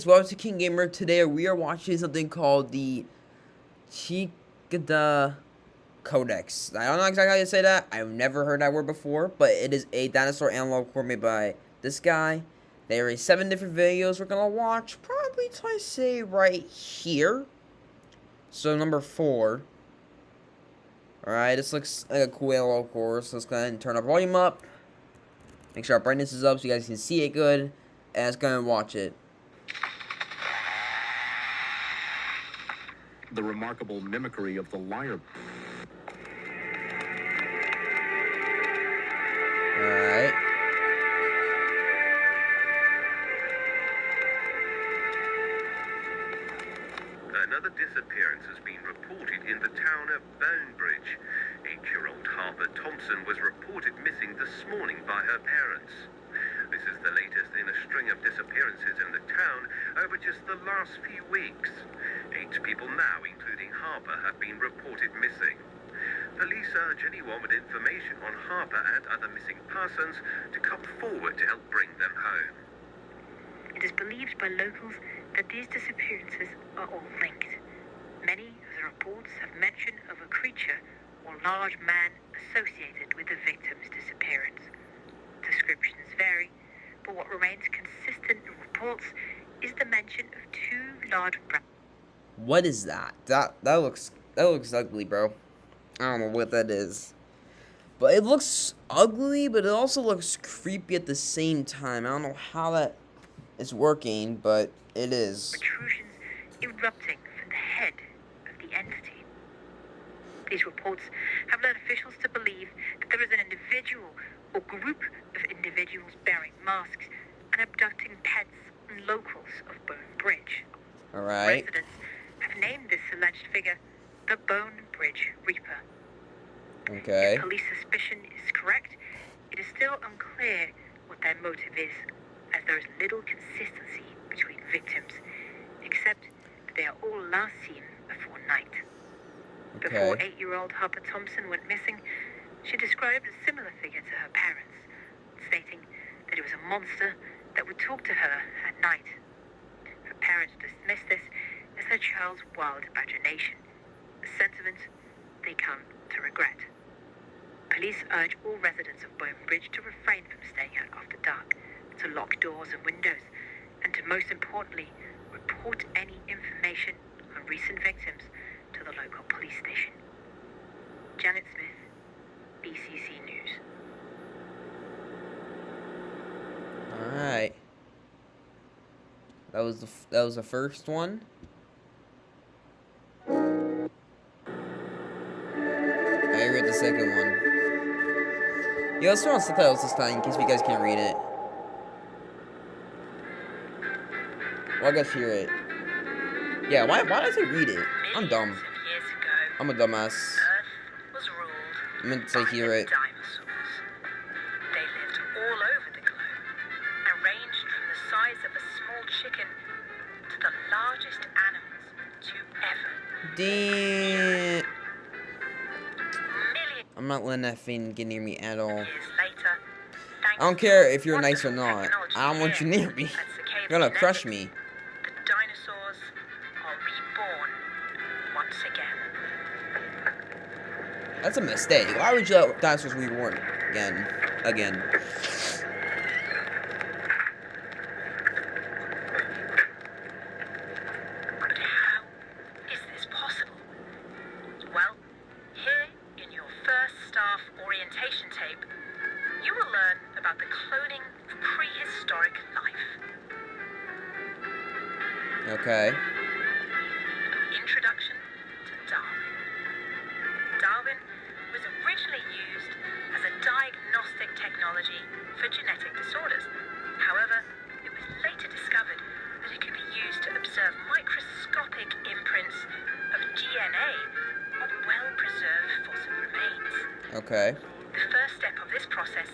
Welcome to King Gamer. Today we are watching something called the Cicada Codex. I don't know exactly how to say that. I've never heard that word before, but it is a dinosaur analog core made by this guy. There are 7 different videos we're gonna watch. Probably try to say right here. So number 4. Alright, this looks like a cool analog core, so let's go ahead and turn our volume up. Make sure our brightness is up so you guys can see it good. And let's go ahead and watch it. The remarkable mimicry of the lyre. Alright. Another disappearance has been reported in the town of Bonebridge. 8-year-old Harper Thompson was reported missing this morning by her parents. This is the latest in a string of disappearances in the town over just the last few weeks. 8 people now, including Harper, have been reported missing. Police urge anyone with information on Harper and other missing persons to come forward to help bring them home. It is believed by locals that these disappearances are all linked. Many of the reports have mention of a creature or large man associated with the victim's disappearance. Descriptions vary, but what remains consistent in reports is the mention of 2 large brown. What is that? That looks ugly, bro. I don't know what that is. But it looks ugly, but it also looks creepy at the same time. I don't know how that is working, but it is. Protrusions erupting from the head of the entity. These reports have led officials to believe that there is an individual or group of individuals bearing masks and abducting pets and locals of Bonebridge. Alright. Residents have named this alleged figure the Bonebridge Reaper. Okay. If police suspicion is correct, it is still unclear what their motive is, as there is little consistency between victims, except that they are all last seen before night. Before 8-year-old Harper Thompson went missing, she described a similar figure to her parents, stating that it was a monster that would talk to her at night. Her parents dismissed this as their child's wild imagination, a sentiment they come to regret. Police urge all residents of Bonebridge to refrain from staying out after dark, to lock doors and windows, and to most importantly, report any information on recent victims to the local police station. Janet Smith, BCC News. Alright. That was the first one. I read the second one. Yeah, let's turn on subtitles this time in case you guys can't read it. Well, I guess hear it. Yeah, why did I say read it? I'm dumb. Millions of years ago, I'm a dumbass. Earth was ruled I meant to say by hear the it. dinosaurs. They lived all over the globe and ranged from the size of a small chicken to the largest animals to ever. Damn. Millions I'm not letting that thing get near me at all. of years later, I don't care if you're nice or not. I don't want you near me. You're You're gonna crush me. The dinosaurs are reborn once again. That's a mistake. Why would you let dinosaurs reborn again? But how is this possible? Well, here in your first staff orientation tape, you will learn about the cloning of prehistoric life. Okay. Introduction to Darwin. Darwin was originally used as a diagnostic technology for genetic disorders. However, it was later discovered that it could be used to observe microscopic imprints of DNA on well-preserved fossil remains. Okay. The first step of this process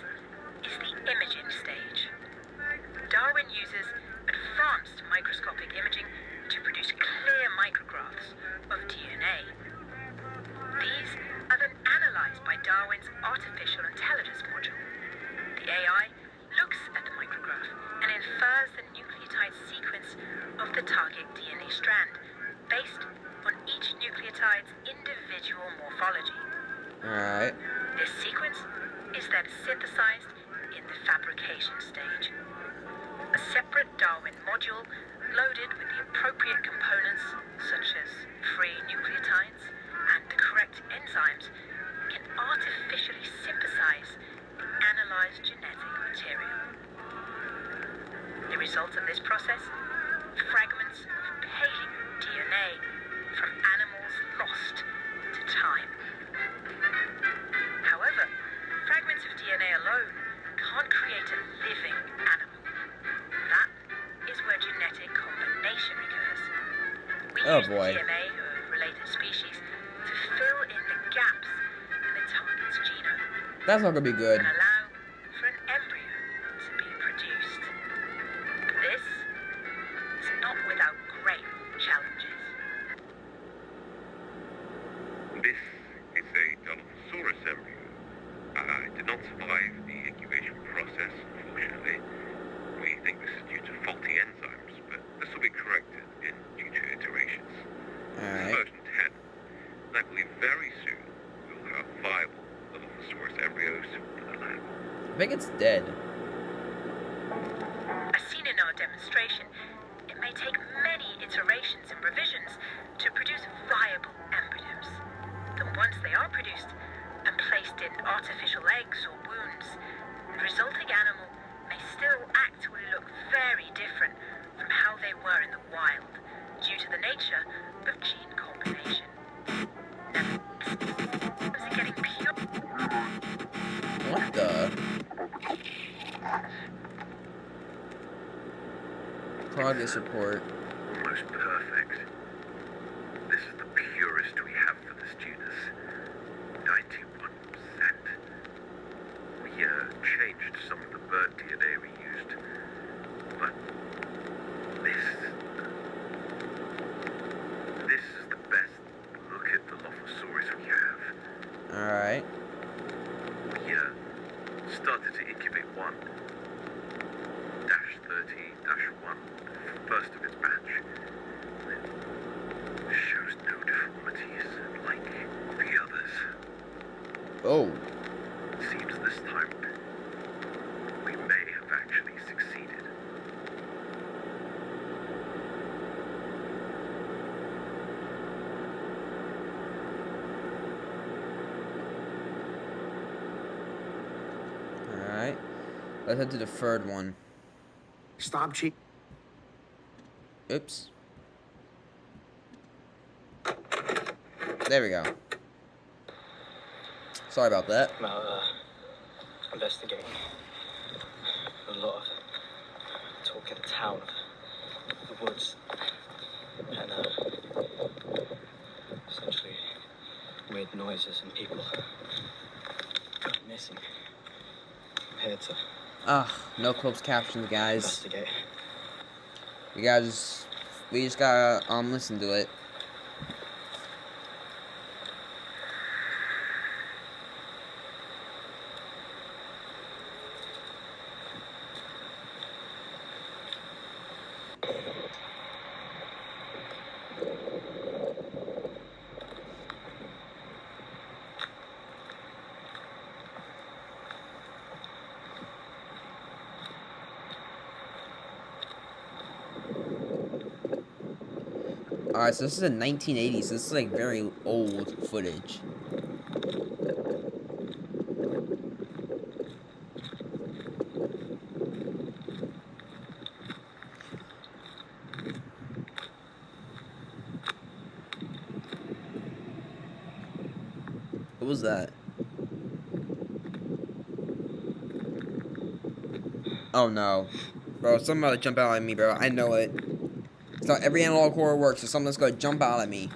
is the imaging stage. Darwin uses advanced microscopic imaging to produce clear micrographs of DNA. These are then analyzed by Darwin's artificial intelligence module. The AI looks at the micrograph and infers the nucleotide sequence of the target DNA strand based on each nucleotide's individual morphology. Alright. This sequence is then synthesized in the fabrication stage. A separate Darwin module loaded with the appropriate components such as free nucleotides and the correct enzymes can artificially synthesize the analyzed genetic material. The result of this process? Fragments of paleo DNA from animals lost to time. However, fragments of DNA alone can't create a living animal. That is where genetic combination occurs. We use the DNA of related species to fill in the gaps in the target's genome. That's not gonna be good. And allow for an embryo to be produced. This is not without great challenges. This is a Dilophosaurus embryo. It did not survive the incubation process, unfortunately. We think this is due to faulty enzymes, but this will be corrected in future iterations. This is Alright. version 10. And I believe very soon we'll have viable Dilophosaurus embryos in the lab. I think it's dead. As seen in our demonstration, it may take many iterations and revisions to produce viable embryos. Then once they are produced and placed in artificial eggs or wounds, the resulting animal may still actually look very different from how they were in the wild due to the nature of gene combination. Now, is it getting pure? What the? Progress report. Almost perfect. This is the purest we have for this genus. 91%. We changed some of the bird DNA we used, but this is the best look at the Dilophosaurus we have. Alright. We started to incubate one. -30-1, first of its batch. It shows no deformities like the others. Oh. It seems this time we may have actually succeeded. Alright. Let's head to the third one. Stop cheat. Oops. There we go. Sorry about that. Now, investigating. A lot of talk in the town, the woods, and essentially weird noises and people going missing. I'm here to No closed captions, guys. investigate. We just gotta listen to it. Alright, so this is in 1980s, so this is like very old footage. What was that? Oh no. Bro, something about to jump out at me, bro. I know it. It's not every analog horror works, so something's gonna jump out at me.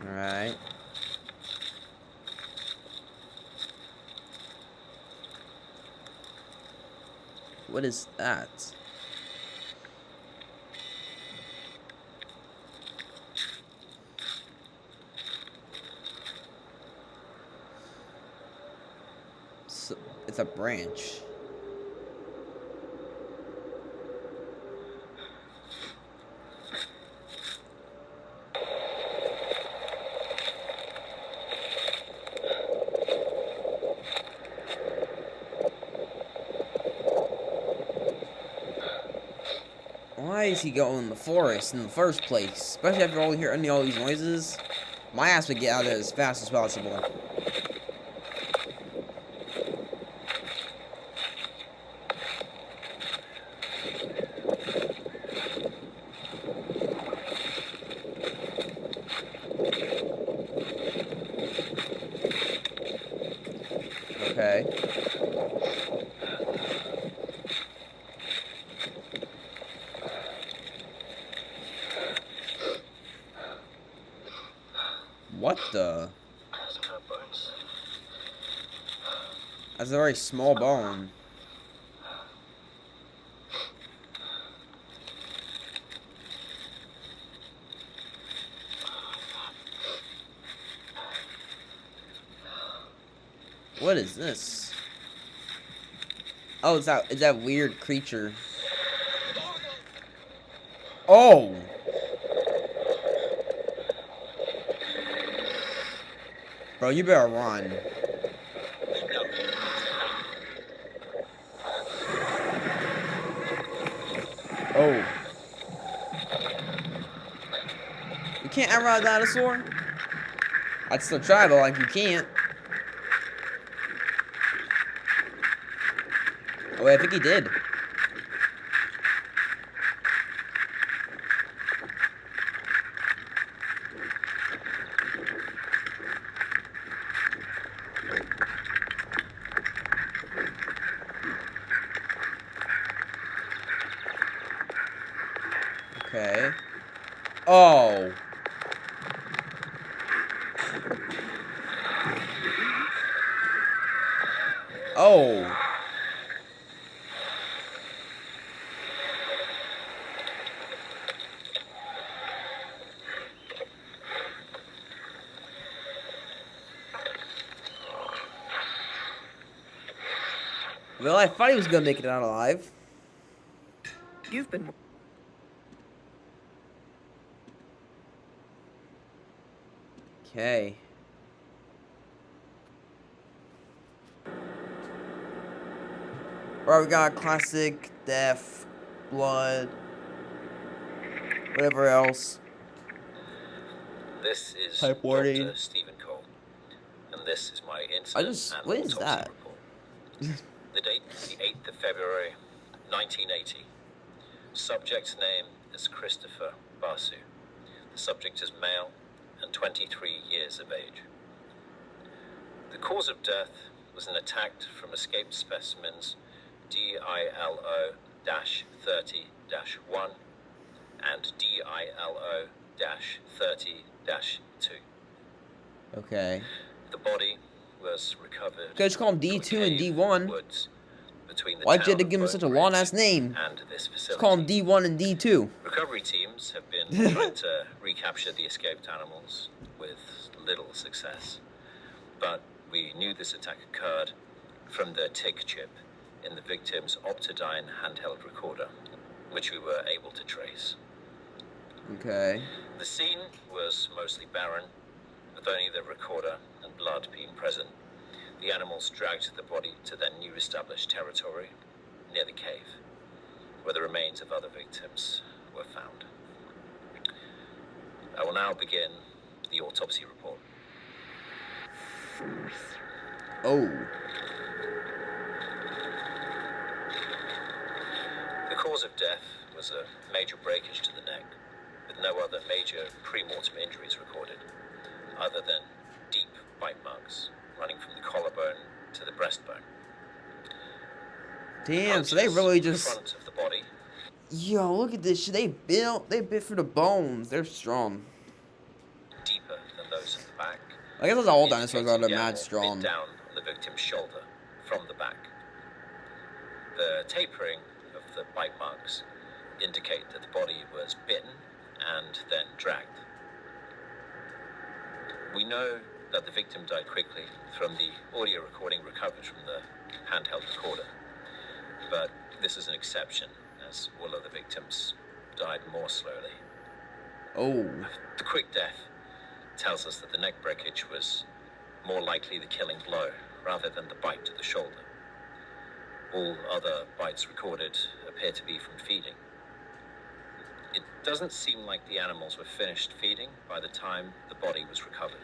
Alright. What is that? with a branch. Why is he going in the forest in the first place? Especially after all hearing all these noises. My ass would get out of there as fast as possible. Okay. What the? Some kind of bones. That's a very small bone. What is this? Oh, it's that weird creature. Oh! Bro, you better run. Oh. You can't outride a dinosaur? I'd still try, but like you can't. Oh, wait, I think he did. Okay. Oh. Oh. Well, I thought he was gonna make it out alive. You've been. Okay. Alright, we got classic, death, blood, whatever else. This is Type warning. Dr. Stephen Cole, and this is my incident and what is autopsy that? report. The date is the 8th of February, 1980. Subject's name is Christopher Basu. The subject is male and 23 years of age. The cause of death was an attack from escaped specimens DILO-30-1 and DILO-30-2. Okay. The body was recovered. Guys, call them from a D2 and cave D1. woods between the Why'd you town have to of give him such a Burnbridge long-ass name? and this Let's call them facility. D1 and D2. Recovery teams have been trying to recapture the escaped animals with little success. But we knew this attack occurred from the TIG chip in the victim's Optodine handheld recorder, which we were able to trace. Okay. The scene was mostly barren, with only the recorder and blood being present. The animals dragged the body to their new established territory near the cave, where the remains of other victims were found. I will now begin the autopsy report. Oh. The cause of death was a major breakage to the neck, with no other major pre-mortem injuries recorded, other than deep bite marks running from the collarbone to the breastbone. Damn, so they really The just... front of the body. Yo, look at this shit. They bit for the bones. They're strong. Deeper than those of the back. I guess that's all dinosaurs are. They're indicating the mad animal strong. bit down on the victim's shoulder from the back. The tapering of the bite marks indicate that the body was bitten and then dragged. We know that the victim died quickly from the audio recording recovered from the handheld recorder. But this is an exception, as all other victims died more slowly. Oh. The quick death tells us that the neck breakage was more likely the killing blow rather than the bite to the shoulder. All other bites recorded appear to be from feeding. It doesn't seem like the animals were finished feeding by the time the body was recovered.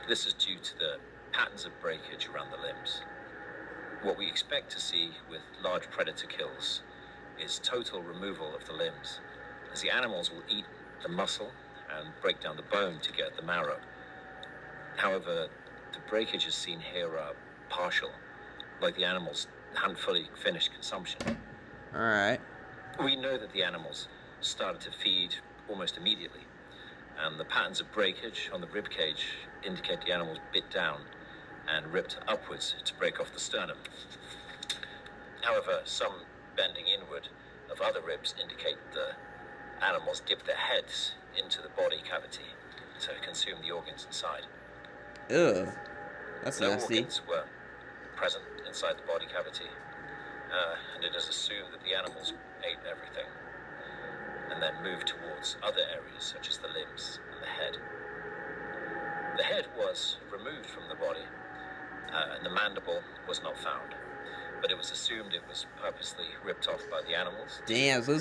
This is due to the patterns of breakage around the limbs. What we expect to see with large predator kills is total removal of the limbs, as the animals will eat the muscle and break down the bone to get the marrow. However, the breakages seen here are partial, like the animals hadn't fully finished consumption. Alright. We know that the animals started to feed almost immediately, and the patterns of breakage on the rib cage indicate the animals bit down and ripped upwards to break off the sternum. However, some bending inward of other ribs indicate the animals dipped their heads into the body cavity to consume the organs inside. Ugh. That's No nasty. organs were present inside the body cavity, and it is assumed that the animals ate everything and then moved towards other areas such as the limbs and the head. The head was removed from the body, and the mandible was not found, but it was assumed it was purposely ripped off by the animals. Damn, so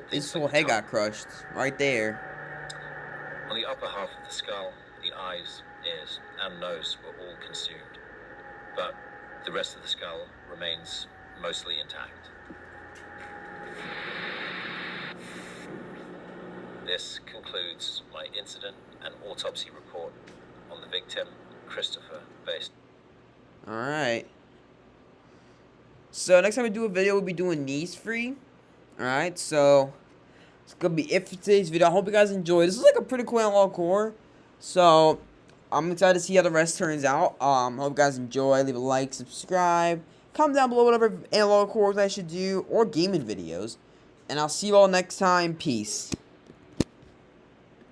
his whole head got crushed right there. On the upper half of the skull, the eyes, ears, and nose were all consumed, but the rest of the skull remains mostly intact. This concludes my incident and autopsy report on the victim, Christopher, based. Alright. So next time we do a video, we'll be doing knees free. Alright, so it's gonna be it for today's video. I hope you guys enjoyed. This is like a pretty cool analog core. So I'm excited to see how the rest turns out. Hope you guys enjoy. Leave a like, subscribe, comment down below whatever analog cores I should do or gaming videos. And I'll see you all next time. Peace.